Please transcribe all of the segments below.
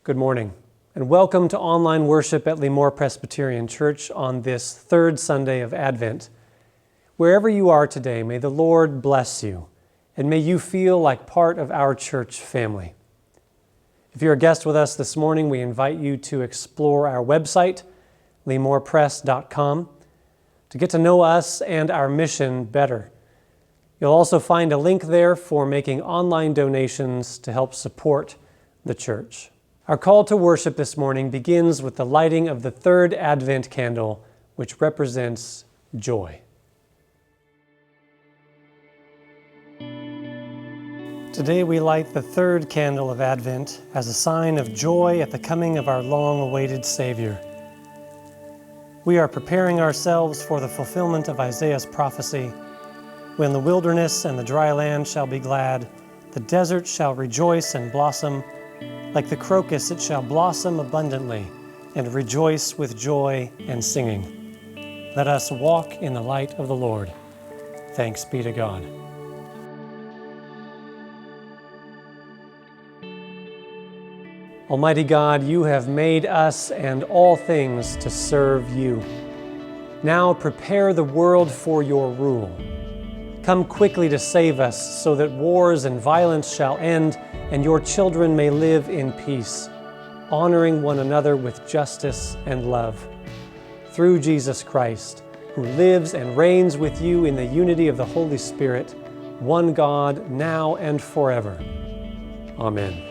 Good morning, and welcome to online worship at Lemoore Presbyterian Church on this third Sunday of Advent. Wherever you are today, may the Lord bless you, and may you feel like part of our church family. If you're a guest with us this morning, we invite you to explore our website, lemorepress.com, to get to know us and our mission better. You'll also find a link there for making online donations to help support the church. Our call to worship this morning begins with the lighting of the third Advent candle, which represents joy. Today we light the third candle of Advent as a sign of joy at the coming of our long-awaited Savior. We are preparing ourselves for the fulfillment of Isaiah's prophecy. When the wilderness and the dry land shall be glad, the desert shall rejoice and blossom. Like the crocus it shall blossom abundantly and rejoice with joy and singing. Let us walk in the light of the Lord. Thanks be to God. Almighty God, you have made us and all things to serve you. Now prepare the world for your rule. Come quickly to save us so that wars and violence shall end and your children may live in peace, honoring one another with justice and love. Through Jesus Christ, who lives and reigns with you in the unity of the Holy Spirit, one God, now and forever. Amen.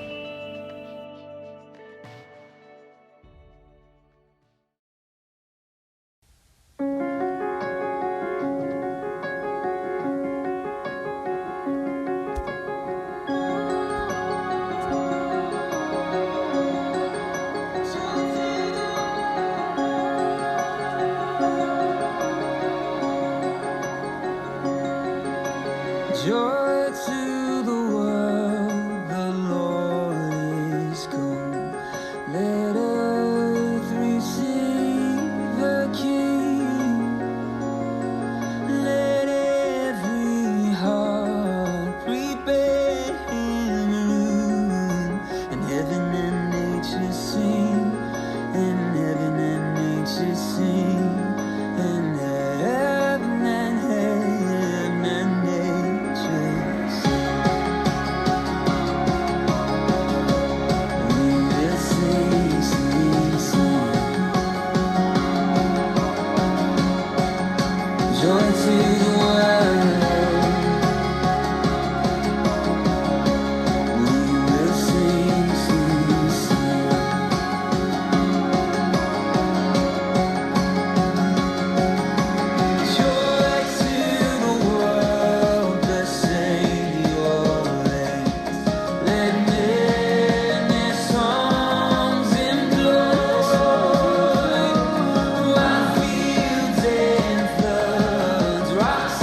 Joy to the world, the Lord is come. Let earth receive her King. Let every heart prepare him room. And heaven and nature sing, and heaven and nature sing, and heaven and heaven and nature sing. We will sing, sing, sing. Joy to the world. We will sing, sing, sing. Joy to the world, the Savior reigns. Let men their songs employ, while fields and floods, rocks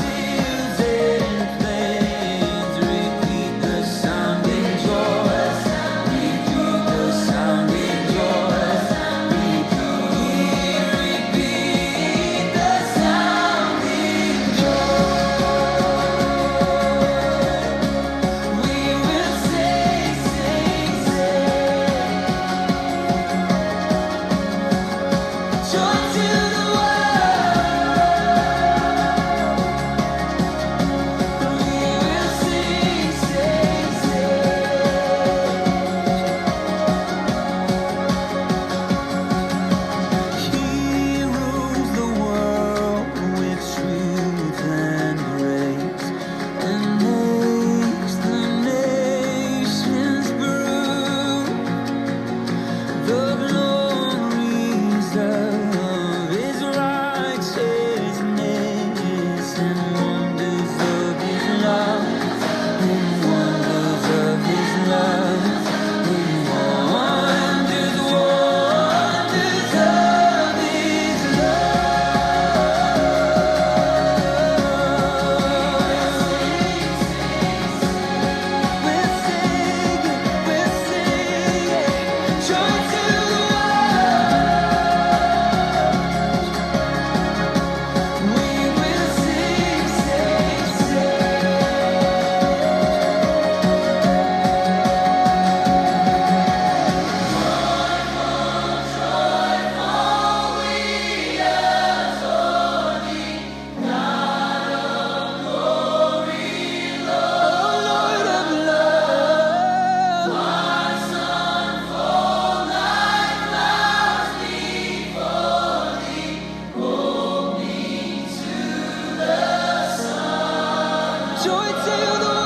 Joy to the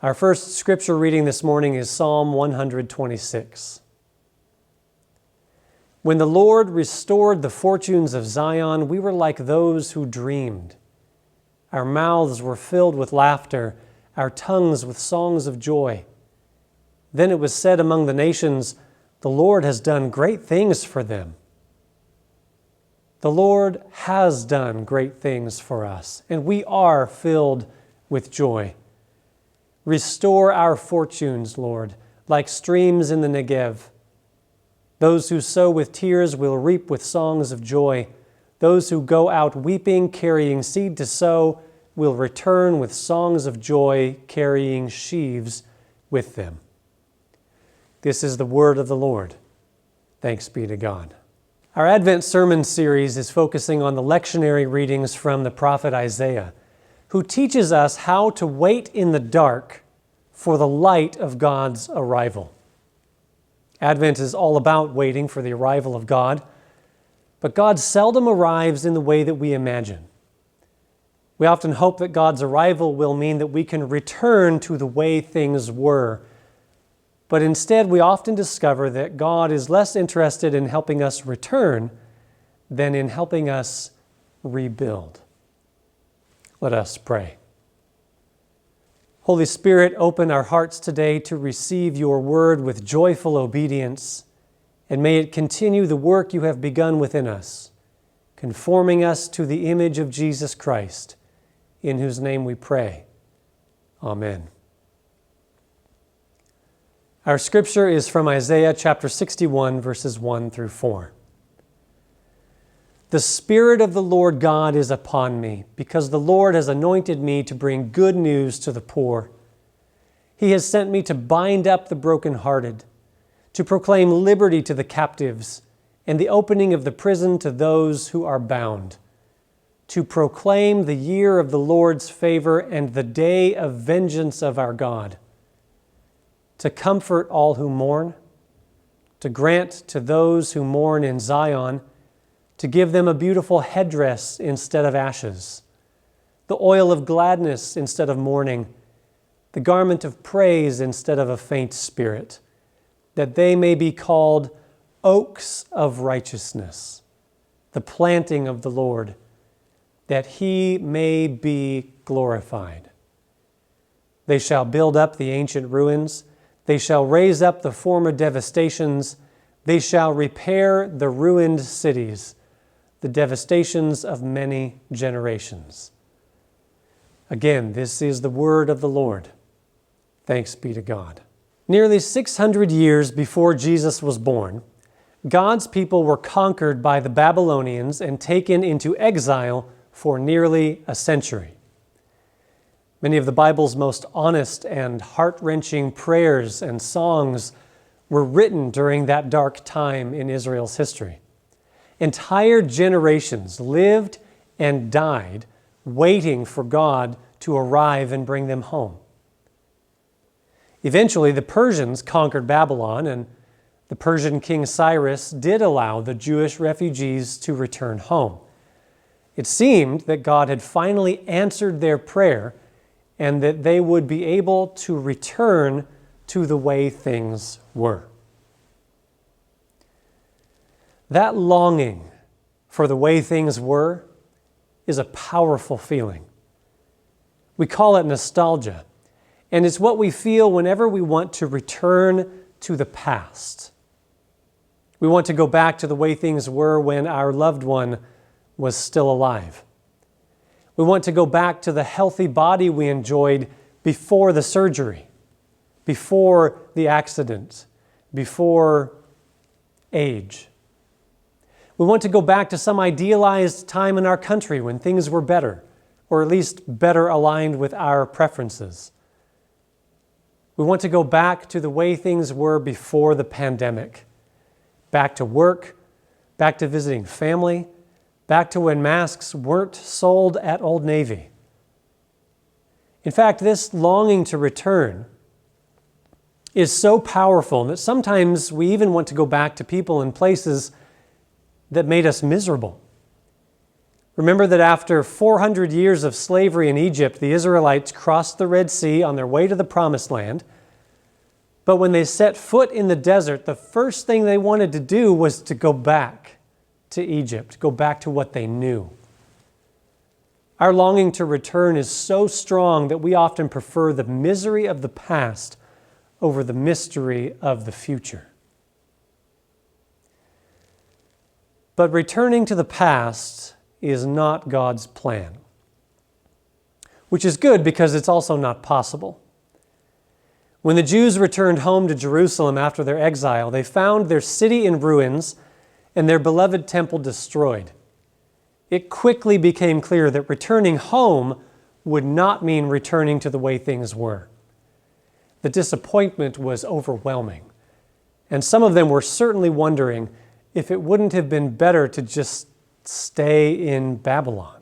Our first scripture reading this morning is Psalm 126. When the Lord restored the fortunes of Zion, we were like those who dreamed. Our mouths were filled with laughter, our tongues with songs of joy. Then it was said among the nations, "The Lord has done great things for them." The Lord has done great things for us, and we are filled with joy. Restore our fortunes, Lord, like streams in the Negev. Those who sow with tears will reap with songs of joy. Those who go out weeping, carrying seed to sow, will return with songs of joy, carrying sheaves with them. This is the word of the Lord. Thanks be to God. Our Advent sermon series is focusing on the lectionary readings from the prophet Isaiah, who teaches us how to wait in the dark for the light of God's arrival. Advent is all about waiting for the arrival of God, but God seldom arrives in the way that we imagine. We often hope that God's arrival will mean that we can return to the way things were, but instead we often discover that God is less interested in helping us return than in helping us rebuild. Let us pray. Holy Spirit, open our hearts today to receive your word with joyful obedience, and may it continue the work you have begun within us, conforming us to the image of Jesus Christ, in whose name we pray. Amen. Our scripture is from Isaiah chapter 61, verses 1 through 4. The Spirit of the Lord God is upon me, because the Lord has anointed me to bring good news to the poor. He has sent me to bind up the brokenhearted, to proclaim liberty to the captives, and the opening of the prison to those who are bound, to proclaim the year of the Lord's favor and the day of vengeance of our God, to comfort all who mourn, to grant to those who mourn in Zion, to give them a beautiful headdress instead of ashes, the oil of gladness instead of mourning, the garment of praise instead of a faint spirit, that they may be called oaks of righteousness, the planting of the Lord, that he may be glorified. They shall build up the ancient ruins, they shall raise up the former devastations, they shall repair the ruined cities, the devastations of many generations. Again, this is the word of the Lord. Thanks be to God. Nearly 600 years before Jesus was born, God's people were conquered by the Babylonians and taken into exile for nearly a century. Many of the Bible's most honest and heart-wrenching prayers and songs were written during that dark time in Israel's history. Entire generations lived and died waiting for God to arrive and bring them home. Eventually, the Persians conquered Babylon, and the Persian king Cyrus did allow the Jewish refugees to return home. It seemed that God had finally answered their prayer and that they would be able to return to the way things were. That longing for the way things were is a powerful feeling. We call it nostalgia, and it's what we feel whenever we want to return to the past. We want to go back to the way things were when our loved one was still alive. We want to go back to the healthy body we enjoyed before the surgery, before the accident, before age. We want to go back to some idealized time in our country when things were better, or at least better aligned with our preferences. We want to go back to the way things were before the pandemic. Back to work, back to visiting family, back to when masks weren't sold at Old Navy. In fact, this longing to return is so powerful that sometimes we even want to go back to people and places that made us miserable. Remember that after 400 years of slavery in Egypt, the Israelites crossed the Red Sea on their way to the Promised Land. But when they set foot in the desert, the first thing they wanted to do was to go back to Egypt, go back to what they knew. Our longing to return is so strong that we often prefer the misery of the past over the mystery of the future. But returning to the past is not God's plan, which is good because it's also not possible. When the Jews returned home to Jerusalem after their exile, they found their city in ruins and their beloved temple destroyed. It quickly became clear that returning home would not mean returning to the way things were. The disappointment was overwhelming, and some of them were certainly wondering if it wouldn't have been better to just stay in Babylon.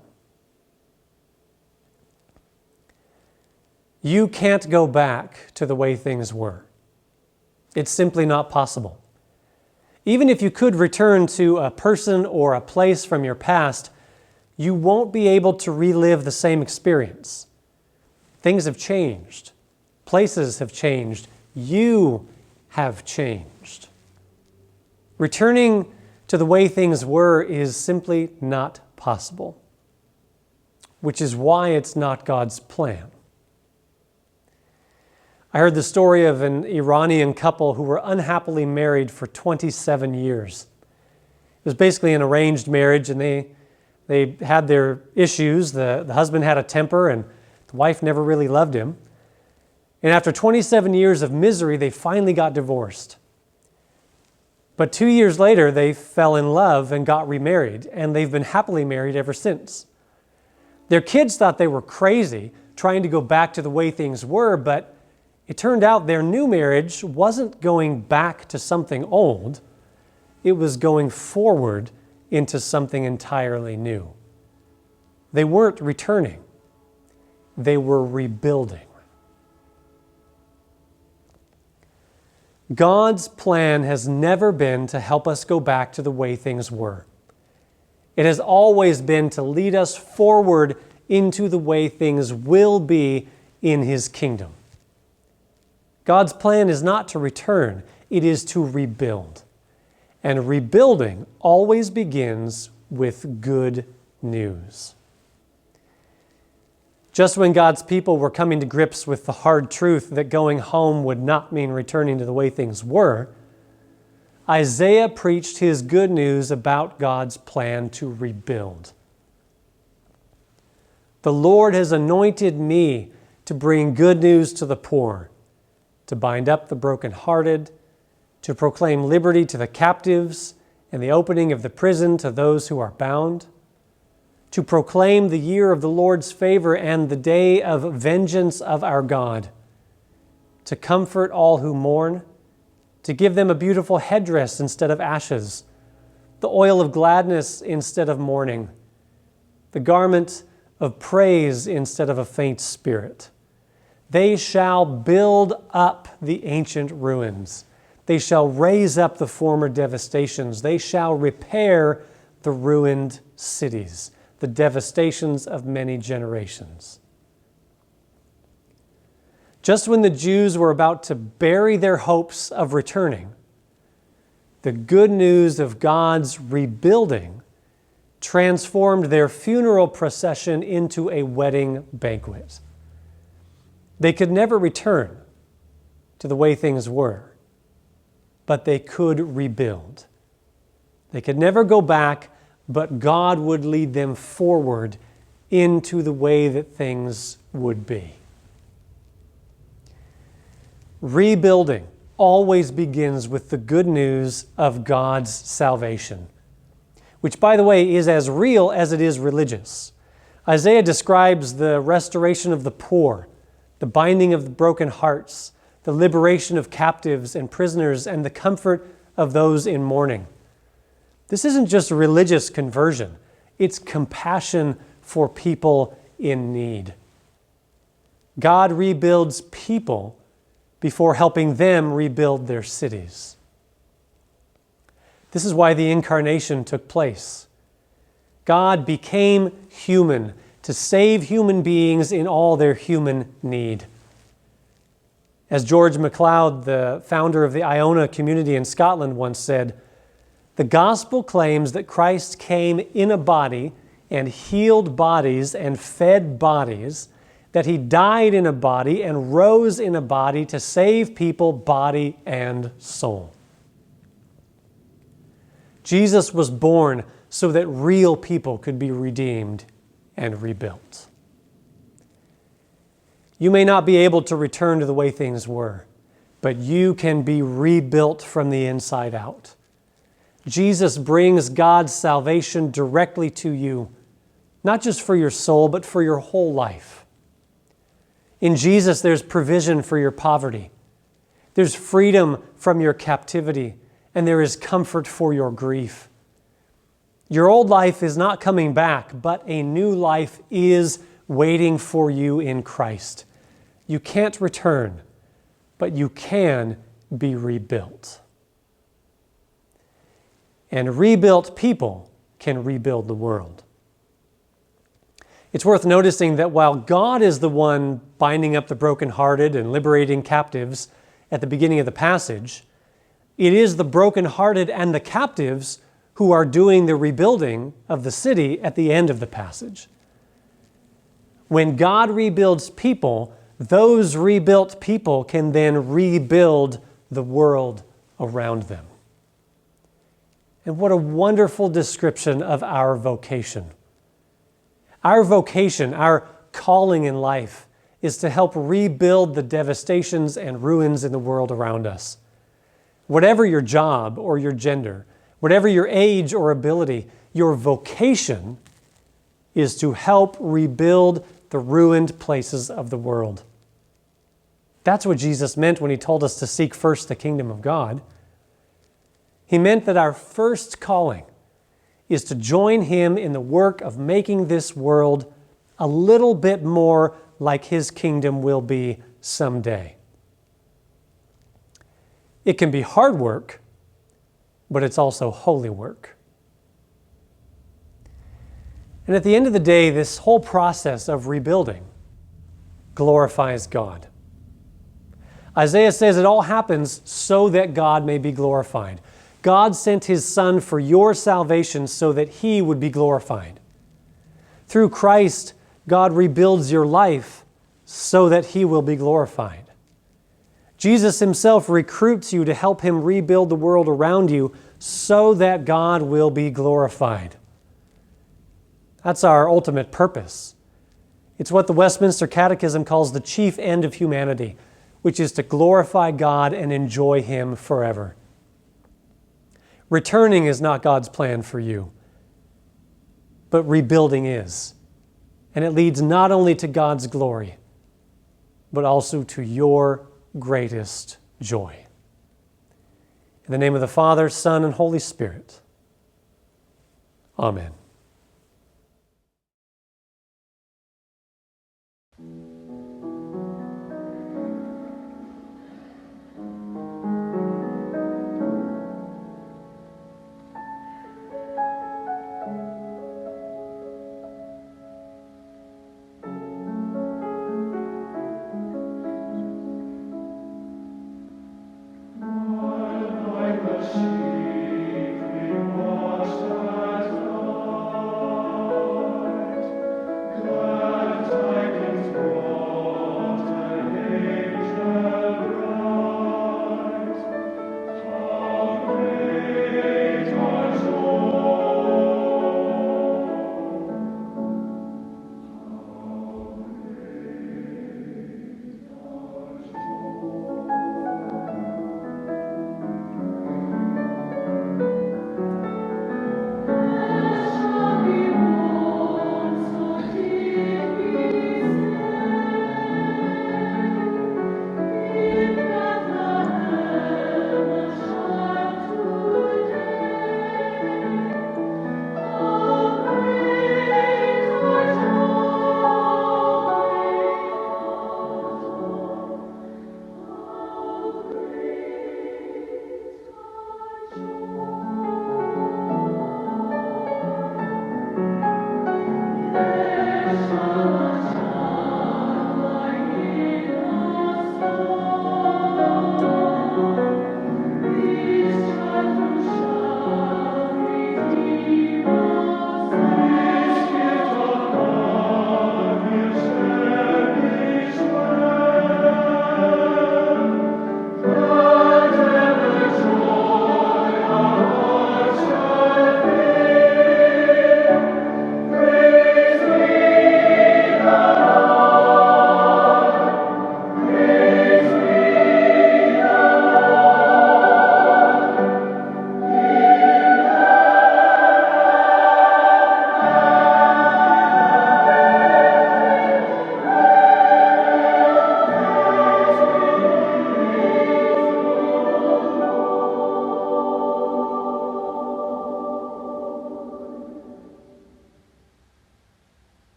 You can't go back to the way things were. It's simply not possible. Even if you could return to a person or a place from your past, you won't be able to relive the same experience. Things have changed. Places have changed. You have changed. Returning to the way things were is simply not possible, which is why it's not God's plan. I heard the story of an Iranian couple who were unhappily married for 27 years. It was basically an arranged marriage, and they had their issues. The husband had a temper, and the wife never really loved him. And after 27 years of misery, they finally got divorced. But 2 years later, they fell in love and got remarried, and they've been happily married ever since. Their kids thought they were crazy trying to go back to the way things were, but it turned out their new marriage wasn't going back to something old. It was going forward into something entirely new. They weren't returning. They were rebuilding. God's plan has never been to help us go back to the way things were. It has always been to lead us forward into the way things will be in His kingdom. God's plan is not to return, it is to rebuild. And rebuilding always begins with good news. Just when God's people were coming to grips with the hard truth that going home would not mean returning to the way things were, Isaiah preached his good news about God's plan to rebuild. The Lord has anointed me to bring good news to the poor, to bind up the brokenhearted, to proclaim liberty to the captives and the opening of the prison to those who are bound, to proclaim the year of the Lord's favor and the day of vengeance of our God, to comfort all who mourn, to give them a beautiful headdress instead of ashes, the oil of gladness instead of mourning, the garment of praise instead of a faint spirit. They shall build up the ancient ruins. They shall raise up the former devastations. They shall repair the ruined cities, the devastations of many generations. Just when the Jews were about to bury their hopes of returning, the good news of God's rebuilding transformed their funeral procession into a wedding banquet. They could never return to the way things were, but they could rebuild. They could never go back, but God would lead them forward into the way that things would be. Rebuilding always begins with the good news of God's salvation. which, by the way, is as real as it is religious. Isaiah describes the restoration of the poor, the binding of the broken hearts, the liberation of captives and prisoners, and the comfort of those in mourning. This isn't just religious conversion, it's compassion for people in need. God rebuilds people before helping them rebuild their cities. This is why the incarnation took place. God became human to save human beings in all their human need. As George MacLeod, the founder of the Iona community in Scotland, once said, "The gospel claims that Christ came in a body and healed bodies and fed bodies, that he died in a body and rose in a body to save people, body and soul." Jesus was born so that real people could be redeemed and rebuilt. You may not be able to return to the way things were, but you can be rebuilt from the inside out. Jesus brings God's salvation directly to you, not just for your soul, but for your whole life. In Jesus, there's provision for your poverty. There's freedom from your captivity, and there is comfort for your grief. Your old life is not coming back, but a new life is waiting for you in Christ. You can't return, but you can be rebuilt. And rebuilt people can rebuild the world. It's worth noticing that while God is the one binding up the brokenhearted and liberating captives at the beginning of the passage, it is the brokenhearted and the captives who are doing the rebuilding of the city at the end of the passage. When God rebuilds people, those rebuilt people can then rebuild the world around them. And what a wonderful description of our vocation. Our vocation, our calling in life, is to help rebuild the devastations and ruins in the world around us. Whatever your job or your gender, whatever your age or ability, your vocation is to help rebuild the ruined places of the world. That's what Jesus meant when he told us to seek first the kingdom of God. He meant that our first calling is to join him in the work of making this world a little bit more like his kingdom will be someday. It can be hard work, but it's also holy work. And at the end of the day, this whole process of rebuilding glorifies God. Isaiah says it all happens so that God may be glorified. God sent his Son for your salvation so that he would be glorified. Through Christ, God rebuilds your life so that he will be glorified. Jesus himself recruits you to help him rebuild the world around you so that God will be glorified. That's our ultimate purpose. It's what the Westminster Catechism calls the chief end of humanity, which is to glorify God and enjoy him forever. Returning is not God's plan for you, but rebuilding is. And it leads not only to God's glory, but also to your greatest joy. In the name of the Father, Son, and Holy Spirit. Amen.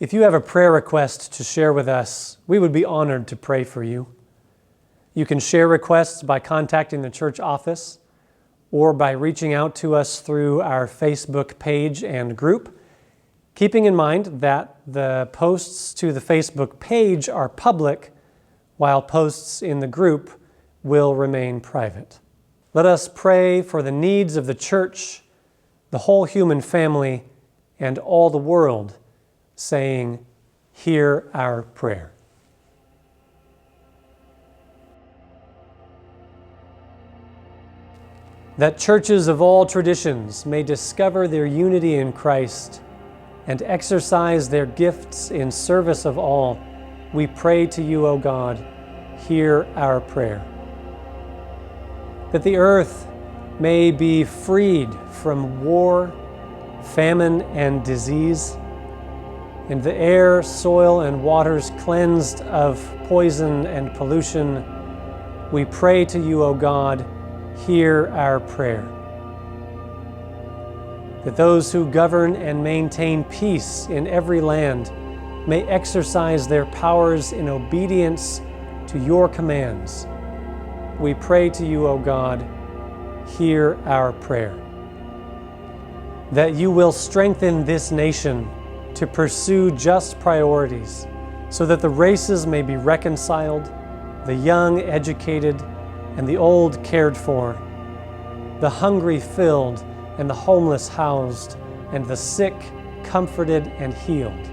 If you have a prayer request to share with us, we would be honored to pray for you. You can share requests by contacting the church office or by reaching out to us through our Facebook page and group, keeping in mind that the posts to the Facebook page are public, while posts in the group will remain private. Let us pray for the needs of the church, the whole human family, and all the world, saying, "Hear our prayer." That churches of all traditions may discover their unity in Christ and exercise their gifts in service of all, we pray to you, O God, hear our prayer. That the earth may be freed from war, famine, and disease, and the air, soil, and waters cleansed of poison and pollution, we pray to you, O God, hear our prayer. That those who govern and maintain peace in every land may exercise their powers in obedience to your commands. We pray to you, O God, hear our prayer. That you will strengthen this nation to pursue just priorities, so that the races may be reconciled, the young educated, and the old cared for, the hungry filled, and the homeless housed, and the sick comforted and healed.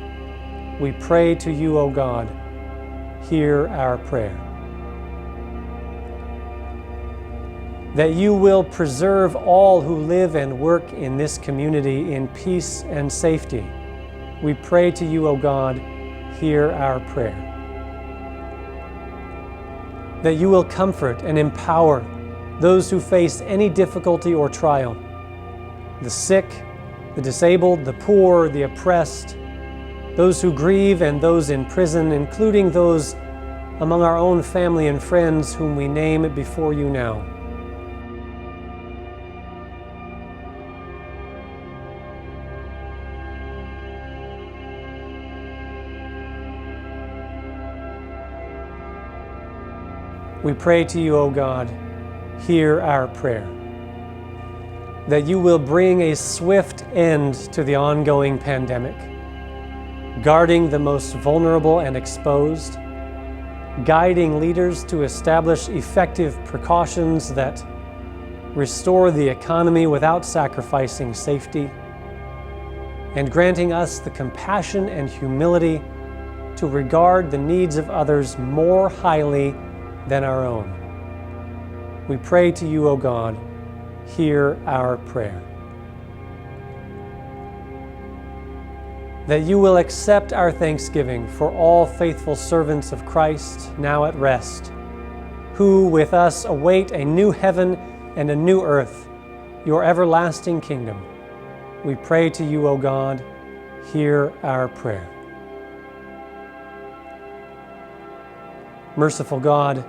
We pray to you, O God, hear our prayer. That you will preserve all who live and work in this community in peace and safety. We pray to you, O God, hear our prayer. That you will comfort and empower those who face any difficulty or trial, the sick, the disabled, the poor, the oppressed, those who grieve and those in prison, including those among our own family and friends whom we name before you now. We pray to you, O God, hear our prayer. That you will bring a swift end to the ongoing pandemic, guarding the most vulnerable and exposed, guiding leaders to establish effective precautions that restore the economy without sacrificing safety, and granting us the compassion and humility to regard the needs of others more highly than our own. We pray to you, O God, hear our prayer. That you will accept our thanksgiving for all faithful servants of Christ now at rest, who with us await a new heaven and a new earth, your everlasting kingdom. We pray to you, O God, hear our prayer. Merciful God,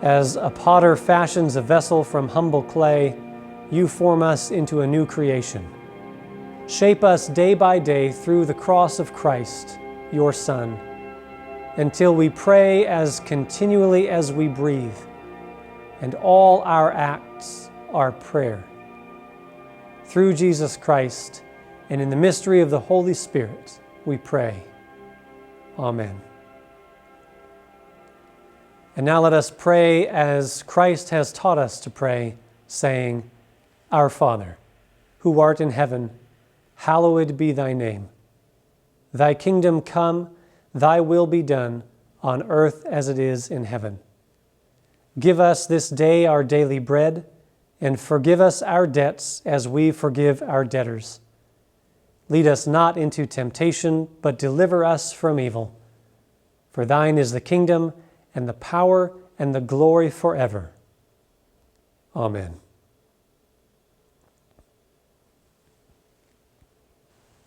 as a potter fashions a vessel from humble clay, you form us into a new creation. Shape us day by day through the cross of Christ, your Son, until we pray as continually as we breathe, and all our acts are prayer. Through Jesus Christ, and in the mystery of the Holy Spirit, we pray. Amen. And now let us pray as Christ has taught us to pray, saying, Our Father, who art in heaven, hallowed be thy name. Thy kingdom come, thy will be done, on earth as it is in heaven. Give us this day our daily bread, and forgive us our debts as we forgive our debtors. Lead us not into temptation, but deliver us from evil. For thine is the kingdom, and the power, and the glory forever. Amen.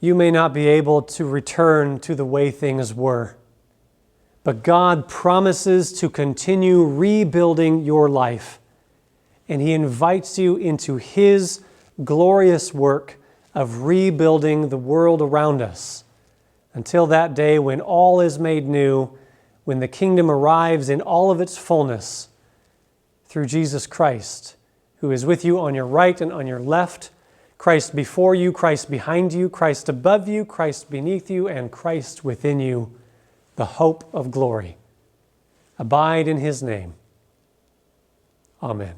You may not be able to return to the way things were, but God promises to continue rebuilding your life, and He invites you into His glorious work of rebuilding the world around us, until that day when all is made new, when the kingdom arrives in all of its fullness through Jesus Christ, who is with you on your right and on your left, Christ before you, Christ behind you, Christ above you, Christ beneath you, and Christ within you, the hope of glory. Abide in his name. Amen.